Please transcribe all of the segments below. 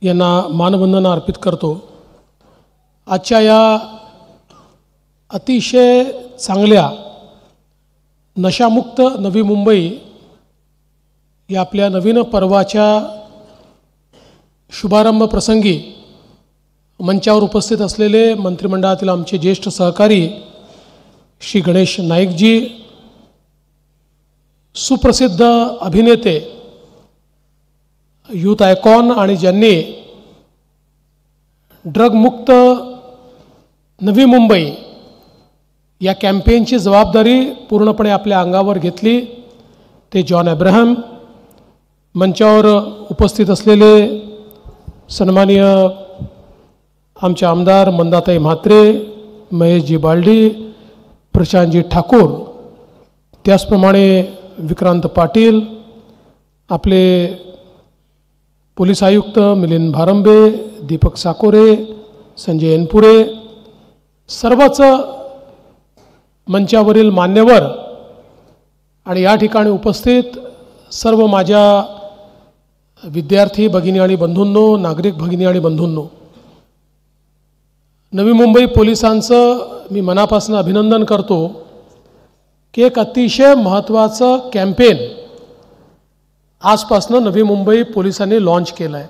यांना मानवंदना अर्पित करतो। आजच्या या अतिशय चांगल्या नशामुक्त नवी मुंबई या आपल्या नवीन पर्वाच्या शुभारंभ प्रसंगी मंचावर उपस्थित असलेले मंत्रिमंडळातील आमचे ज्येष्ठ सहकारी श्री गणेश नाईकजी, सुप्रसिद्ध अभिनेते, यूथ आयकॉन आणि ज्यांनी ड्रगमुक्त नवी मुंबई या कॅम्पेनची जबाबदारी पूर्णपणे आपल्या अंगावर घेतली ते जॉन अब्राहम, मंचावर उपस्थित असलेले सन्माननीय आमचे आमदार मंदाताई म्हात्रे, महेशजी बालडी, प्रशांतजी ठाकूर, त्याचप्रमाणे विक्रांत पाटील, आपले पोलीस आयुक्त मिलिंद भारंबे, दीपक साकोरे, संजय एनपुरे, सर्वच मंचावरील मान्यवर आणि या ठिकाणी उपस्थित सर्व माझ्या विद्यार्थी भगिनी आणि बंधूंनो, नागरिक भगिनी आणि बंधूंनो, नवी मुंबई पोलिसांचं मी मनापासून अभिनंदन करतो की एक अतिशय महत्त्वाचं कॅम्पेन आजपासून नवी मुंबई पोलिसांनी लॉन्च केलं आहे।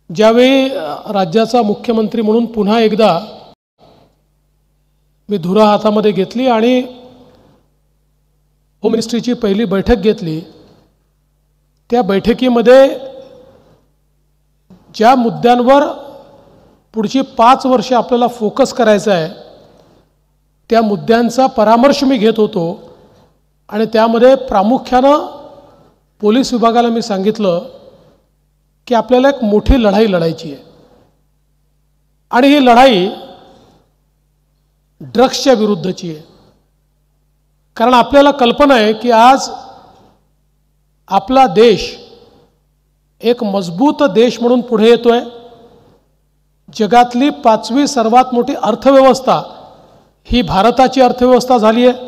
ज्यावेळी राज्याचा मुख्यमंत्री म्हणून पुन्हा एकदा मी धुरा हातामध्ये घेतली आणि होम मिनिस्ट्रीची पहिली बैठक घेतली, त्या बैठकीमध्ये ज्या मुद्द्यांवर पुढची 5 वर्षे आपल्याला फोकस करायचा आहे त्या मुद्द्यांचा परामर्श मी घेत होतो आणि त्यामध्ये प्रामुख्यानं पोलीस विभागाला मी सांगितलं की आपल्याला एक मोठी लढाई लढायची आहे आणि ही लढाई ड्रग्सच्या विरुद्धची आहे। कारण आपल्याला कल्पना आहे की आज आपला देश एक मजबूत देश म्हणून पुढे येतोय। जगातली 5वी सर्वात मोठी अर्थव्यवस्था ही भारताची अर्थव्यवस्था झाली आहे।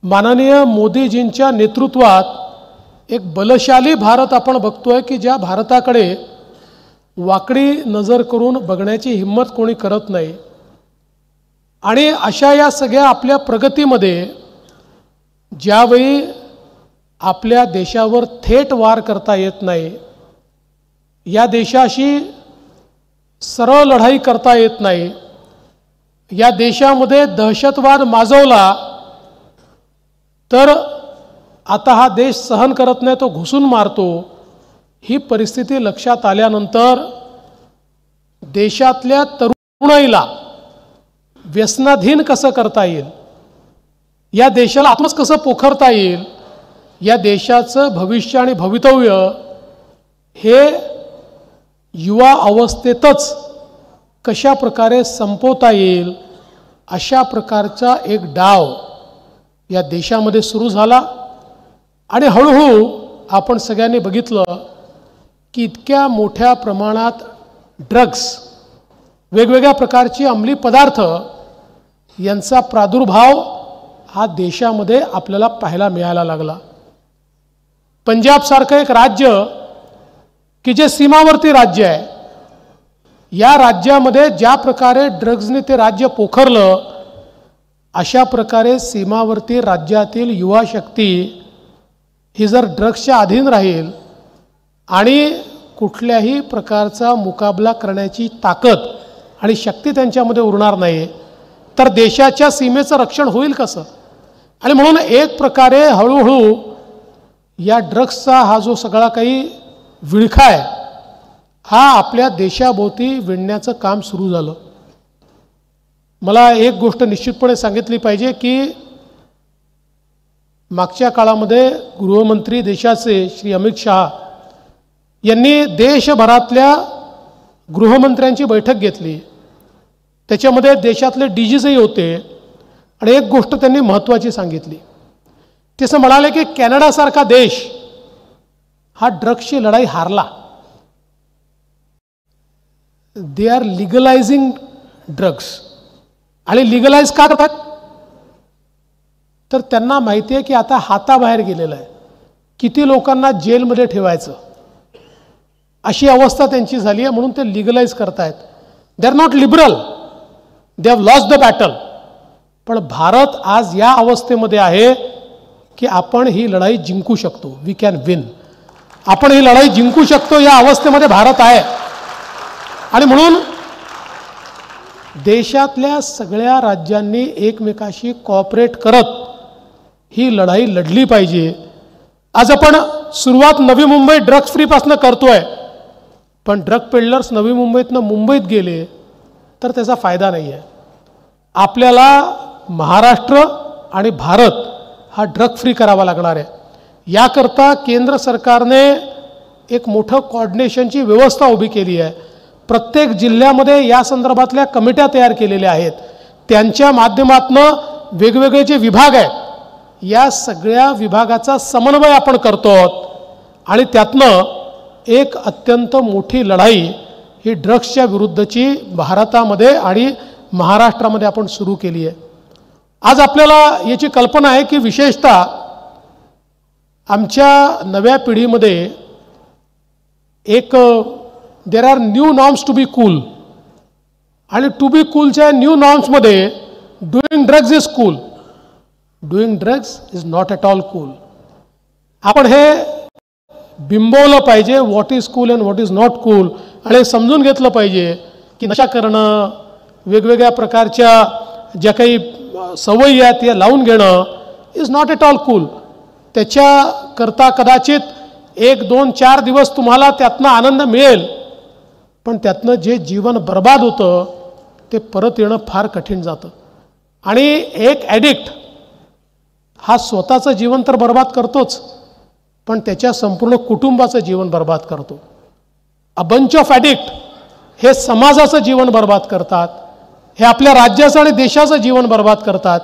माननीय मोदीजींच्या नेतृत्वात एक बलशाली भारत आपण बघतोय की ज्या भारताकडे वाकडी नजर करून बघण्याची हिम्मत कोणी करत नाही। आणि अशा या सगळ्या आपल्या प्रगतीमध्ये ज्यावेळी आपल्या देशावर थेट वार करता येत नाही, या देशाशी सरळ लढाई करता येत नाही, या देशामध्ये दहशतवाद माजवला तर आता हा देश सहन करत नाही, तो घुसून मारतो, ही परिस्थिती लक्षात आल्यानंतर देशातल्या तरुणाईला व्यसनाधीन कसं करता येईल, या देशाला आत्मच कसं पोखरता येईल, या देशाचं भविष्य आणि भवितव्य हे युवा अवस्थेतच कशा प्रकारे संपवता येईल, अशा प्रकारचा एक डाव या देशामध्ये सुरू झाला। आणि हळूहळू आपण सगळ्यांनी बघितलं की इतक्या मोठ्या प्रमाणात ड्रग्स, वेगवेगळ्या प्रकारची अंमली पदार्थ यांचा प्रादुर्भाव हा देशामध्ये आपल्याला पाहायला मिळायला लागला। पंजाबसारखं एक राज्य की जे सीमावर्ती राज्य आहे, या राज्यामध्ये ज्या प्रकारे ड्रग्सने ते राज्य पोखरलं, अशा प्रकारे सीमावर्ती राज्यातील युवा शक्ती ही जर ड्रग्सच्या अधीन राहील आणि कुठल्याही प्रकारचा मुकाबला करण्याची ताकद आणि शक्ती त्यांच्यामध्ये उरणार नाही तर देशाच्या सीमेचं रक्षण होईल कसं? आणि म्हणून एक प्रकारे हळूहळू या ड्रग्सचा हा जो सगळा काही विळखा आहे हा आपल्या देशाभोवती विणण्याचं काम सुरू झालं। मला एक गोष्ट निश्चितपणे सांगितली पाहिजे की मागच्या काळामध्ये गृहमंत्री देशाचे श्री अमित शहा यांनी देशभरातल्या गृहमंत्र्यांची बैठक घेतली, त्याच्यामध्ये देशातले डीजीजही होते आणि एक गोष्ट त्यांनी महत्त्वाची सांगितली, ते असं म्हणाले की कॅनडासारखा देश हा ड्रग्सची लढाई हारला। दे आर लिगलायझिंग ड्रग्स आणि लिगलाइज का करतात तर त्यांना माहिती आहे की आता हाताबाहेर गेलेलं आहे, किती लोकांना जेलमध्ये ठेवायचं, अशी अवस्था त्यांची झाली आहे, म्हणून ते लिगलाइज करतायत. They are not liberal, they have lost the battle. पण भारत आज या अवस्थेमध्ये आहे की आपण ही लढाई जिंकू शकतो. We can win. आपण ही लढाई जिंकू शकतो या अवस्थेमध्ये भारत आहे. आणि म्हणून देशातल्या सगळ्या राज्यांनी एकमेकाशी कॉपरेट करत ही लढाई लढली पाहिजे. आज आपण सुरुवात नवी मुंबई ड्रग्ज फ्रीपासून करतोय, पण ड्रग पेडलर्स नवी मुंबईतनं मुंबईत गेले तर त्याचा फायदा नाही आहे. आपल्याला महाराष्ट्र आणि भारत हा ड्रग फ्री करावा लागणार आहे. याकरता केंद्र सरकारने एक मोठं कोऑर्डिनेशनची व्यवस्था उभी केली आहे. प्रत्येक जिल्ह्यामध्ये या संदर्भातल्या कमिट्या तयार केलेल्या आहेत. त्यांच्या माध्यमातून वेगवेगळे जे विभाग आहेत या सगळ्या विभागाचा समन्वय आपण करतो आणि त्यातनं एक अत्यंत मोठी लढाई ही ड्रग्सच्या विरुद्धची भारतामध्ये आणि महाराष्ट्रामध्ये आपण सुरू केली आहे. आज आपल्याला याची कल्पना आहे की विशेषतः आमच्या नव्या पिढीमध्ये एक there are new norms to be cool, आणि टू बी कूलच्या न्यू नॉर्म्समध्ये doing drugs is cool, doing drugs is not at all cool. आपण हे बिंबवलं पाहिजे, what is cool and what is not cool, आणि समजून घेतलं पाहिजे की नशा करणं, वेगवेगळ्या प्रकारच्या ज्या काही सवयी आहेत या लावून घेणं is not at all cool. त्याच्याकरता कदाचित 1, 2, 4 दिवस तुम्हाला त्यातनं आनंद मिळेल, पण त्यातनं जे जीवन बर्बाद होतं ते परत येणं फार कठीण जातं. आणि एक ॲडिक्ट हा स्वतःचं जीवन तर बर्बाद करतोच, पण त्याच्या संपूर्ण कुटुंबाचं जीवन बर्बाद करतो. अ बंच ऑफ ॲडिक्ट हे समाजाचं जीवन बर्बाद करतात, हे आपल्या राज्याचं आणि देशाचं जीवन बर्बाद करतात.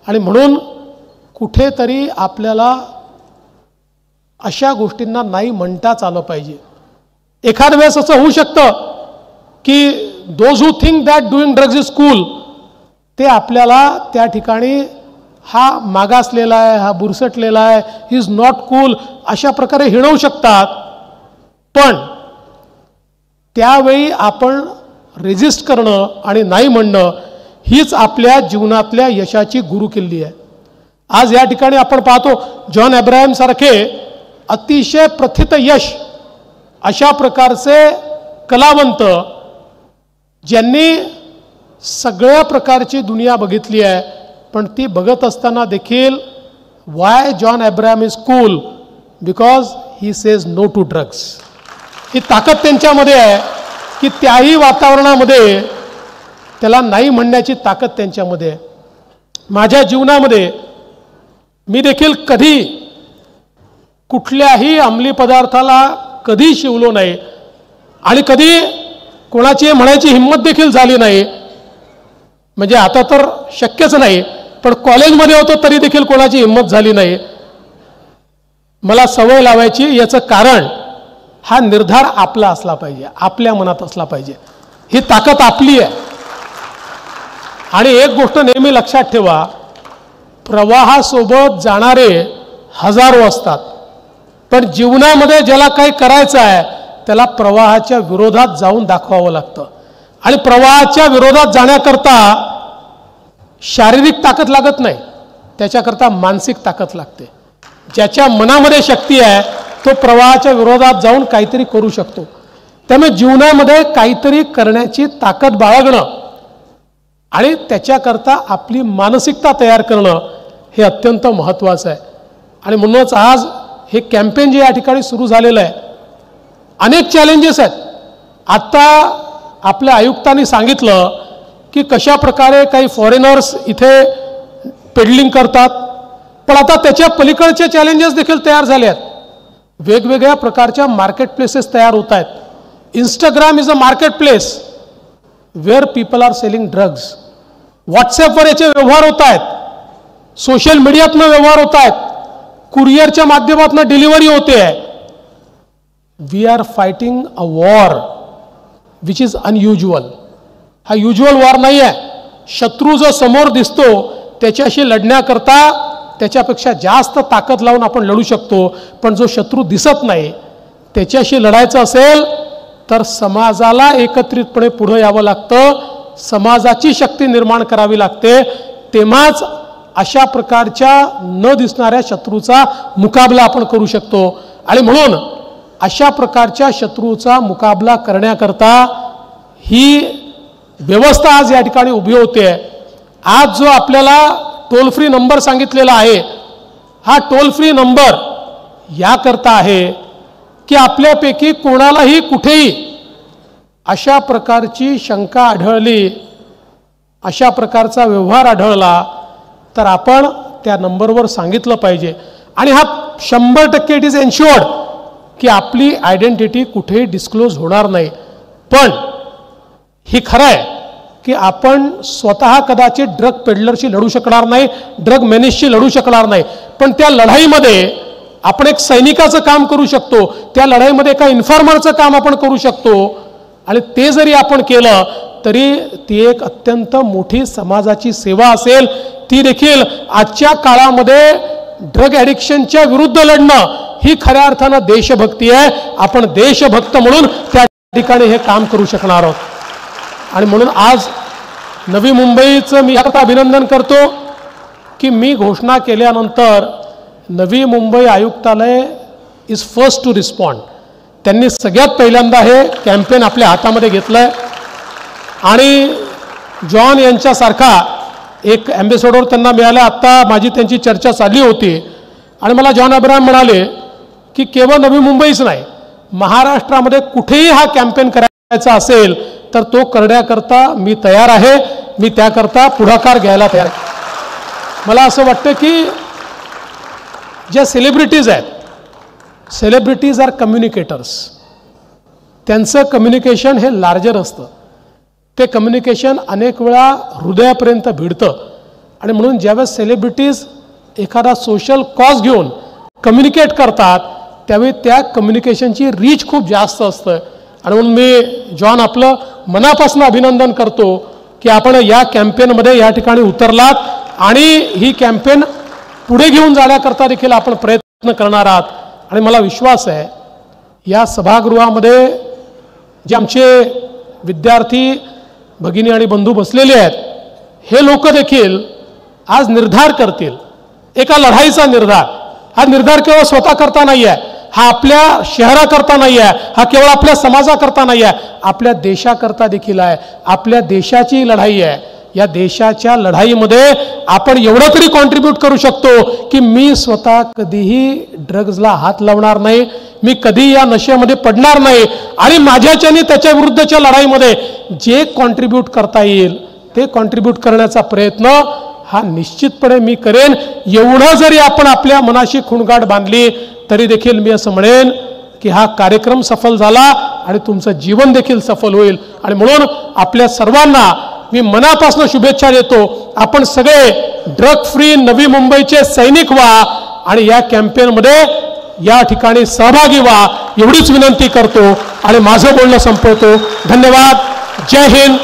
आणि म्हणून कुठेतरी आपल्याला अशा गोष्टींना नाही म्हणताच आलं पाहिजे. एखाद वेळेस असं होऊ शकतं की those who think that doing drugs is cool ते आपल्याला त्या ठिकाणी हा मागासलेला आहे, हा बुरसटलेला आहे, ही इज नॉट कूल अशा प्रकारे हिणवू शकतात. पण त्यावेळी आपण रेजिस्ट करणं आणि नाही म्हणणं हीच आपल्या जीवनातल्या यशाची गुरुकिल्ली आहे. आज या ठिकाणी आपण पाहतो जॉन अब्राहम सारखे अतिशय प्रथित यश अशा प्रकारचे कलावंत ज्यांनी सगळ्या प्रकारची दुनिया बघितली आहे, पण ती बघत असताना देखील why John Abraham is cool because he says no to drugs. ही ताकद त्यांच्यामध्ये आहे की त्याही वातावरणामध्ये त्याला नाही म्हणण्याची ताकद त्यांच्यामध्ये आहे. माझ्या जीवनामध्ये मी देखील कधी कुठल्याही अंमली पदार्थाला कधी शिवलो नाही आणि कधी कोणाची म्हणायची हिंमत देखील झाली नाही. म्हणजे आता तर शक्यच नाही, पण कॉलेजमध्ये होतो तरी देखील कोणाची हिंमत झाली नाही. मला सवय लावायची याचं कारण हा निर्धार आपला असला पाहिजे, आपल्या मनात असला पाहिजे. ही ताकद आपली आहे. आणि एक गोष्ट नेहमी लक्षात ठेवा, प्रवाहासोबत जाणारे हजारो असतात, पण जीवनामध्ये ज्याला काही करायचं आहे त्याला प्रवाहाच्या विरोधात जाऊन दाखवावं लागतं. आणि प्रवाहाच्या विरोधात जाण्याकरता शारीरिक ताकद लागत नाही, त्याच्याकरता मानसिक ताकद लागते. ज्याच्या मनामध्ये शक्ती आहे तो प्रवाहाच्या विरोधात जाऊन काहीतरी करू शकतो. त्यामुळे जीवनामध्ये काहीतरी करण्याची ताकद बाळगणं आणि त्याच्याकरता आपली मानसिकता तयार करणं हे अत्यंत महत्त्वाचं आहे. आणि म्हणूनच आज हे कॅम्पेन जे या ठिकाणी सुरू झालेलं आहे, अनेक चॅलेंजेस आहेत. आत्ता आपल्या आयुक्तांनी सांगितलं की कशा प्रकारे काही फॉरेनर्स इथे पेडलिंग करतात, पण आता त्याच्या पलीकडचे चॅलेंजेस देखील तयार झाले आहेत. वेगवेगळ्या प्रकारच्या मार्केट प्लेसेस तयार होत आहेत. Instagram is a market place where people are selling drugs. व्हॉट्सॲपवर याचे व्यवहार होत आहेत, सोशल मीडियातनं व्यवहार होत आहेत, कुरिअरच्या माध्यमातून डिलिव्हरी होते आहे. We are fighting a war which is unusual. हा युज्युअल वॉर नाही आहे. शत्रू जो समोर दिसतो त्याच्याशी लढण्याकरता त्याच्यापेक्षा जास्त ताकद लावून आपण लढू शकतो, पण जो शत्रू दिसत नाही त्याच्याशी लढायचं असेल तर समाजाला एकत्रितपणे पुढे यावं लागतं, समाजाची शक्ती निर्माण करावी लागते, तेव्हाच अशा प्रकारच्या न दिसणाऱ्या शत्रूचा मुकाबला आपण करू शकतो. आणि म्हणून अशा प्रकारच्या शत्रूचा मुकाबला करण्याकरता ही व्यवस्था आज या ठिकाणी उभी होते. आज जो आपल्याला टोल फ्री नंबर सांगितलेला आहे, हा टोल फ्री नंबर याकरता आहे की आपल्यापैकी कोणालाही कुठेही अशा प्रकारची शंका आढळली, अशा प्रकारचा व्यवहार आढळला तर आपण त्या नंबरवर सांगितलं पाहिजे. आणि हा 100% इट इज एन्श्युअर्ड की आपली आयडेंटिटी कुठेही डिस्क्लोज होणार नाही. पण ही खरं आहे की आपण स्वतः कदाचित ड्रग पेडलरशी लढू शकणार नाही, ड्रग मेनेसशी लढू शकणार नाही, पण त्या लढाईमध्ये आपण एक सैनिकाचं काम करू शकतो, त्या लढाईमध्ये एका इन्फॉर्मरचं काम आपण करू शकतो. आणि ते जरी आपण केलं तरी ती एक अत्यंत मोठी समाजाची सेवा असेल. ती देखील आजच्या काळामध्ये ड्रग ॲडिक्शनच्या विरुद्ध लढणं ही खऱ्या अर्थानं देशभक्ती आहे. आपण देशभक्त म्हणून त्या ठिकाणी हे काम करू शकणार आहोत. आणि म्हणून आज नवी मुंबईचं मी याकरता अभिनंदन करतो की मी घोषणा केल्यानंतर नवी मुंबई आयुक्तालय इज फर्स्ट टू रिस्पॉन्ड. त्यांनी सगळ्यात पहिल्यांदा हे कॅम्पेन आपल्या हातामध्ये घेतलं आहे. आणि जॉन यांच्यासारखा एक ॲम्बेसॅडर त्यांना मिळाला. आत्ता माझी त्यांची चर्चा चालली होती आणि मला जॉन अब्राहम म्हणाले की केवळ नवी मुंबईच नाही, महाराष्ट्रामध्ये कुठेही हा कॅम्पेन करायचा असेल तर तो करण्याकरता मी तयार आहे, मी त्याकरता पुढाकार घ्यायला तयार आहे. मला असं वाटतं की ज्या सेलिब्रिटीज आहेत, सेलिब्रिटीज आर कम्युनिकेटर्स. त्यांचं कम्युनिकेशन हे लार्जर असतं, ते कम्युनिकेशन अनेक वेळा हृदयापर्यंत भिडतं. आणि म्हणून ज्यावेळेस सेलिब्रिटीज एखादा सोशल कॉज घेऊन कम्युनिकेट करतात त्यावेळी त्या कम्युनिकेशनची रीच खूप जास्त असतं. आणि म्हणून मी जॉन आपलं मनापासून अभिनंदन करतो की आपण या कॅम्पेनमध्ये या ठिकाणी उतरलात आणि ही कॅम्पेन पुढे घेऊन जाण्याकरता देखील आपण प्रयत्न करणार आहात. आणि मला विश्वास आहे या सभागृहामध्ये जे आमचे विद्यार्थी भगिनी आणि बंधू बसलेले आहेत, हे लोक देखील आज निर्धार करतील, एका लढाईचा निर्धार. हा निर्धार केवळ स्वतः करता नाही आहे, हा आपल्या शहराकरता नाही आहे, हा केवळ आपल्या समाजाकरता नाही आहे, आपल्या देशाकरता देखील आहे. आपल्या देशाची लढाई आहे. या देशाच्या लढाईमध्ये आपण एवढं तरी कॉन्ट्रीब्यूट करू शकतो की मी स्वतः कधीही ड्रग्जला हात लावणार नाही, मी कधी या नशेमध्ये पडणार नाही. आणि माझ्याच्याने त्याच्या विरुद्धच्या लढाईमध्ये जे कॉन्ट्रीब्यूट करता येईल ते कॉन्ट्रीब्यूट करण्याचा प्रयत्न हा निश्चितपणे मी करेन. एवढं जरी आपण आपल्या मनाशी खुणगाठ बांधली तरी देखील मी असं म्हणेन की हा कार्यक्रम सफल झाला आणि तुमचं जीवन देखील सफल होईल. आणि म्हणून आपल्या सर्वांना मी मनापासून शुभेच्छा देतो. आपण सगळे ड्रग फ्री नवी मुंबईचे सैनिक व्हा आणि या कॅम्पेनमध्ये या ठिकाणी सहभागी व्हा एवढीच विनंती करतो आणि माझं बोलणं संपवतो. धन्यवाद. जय हिंद.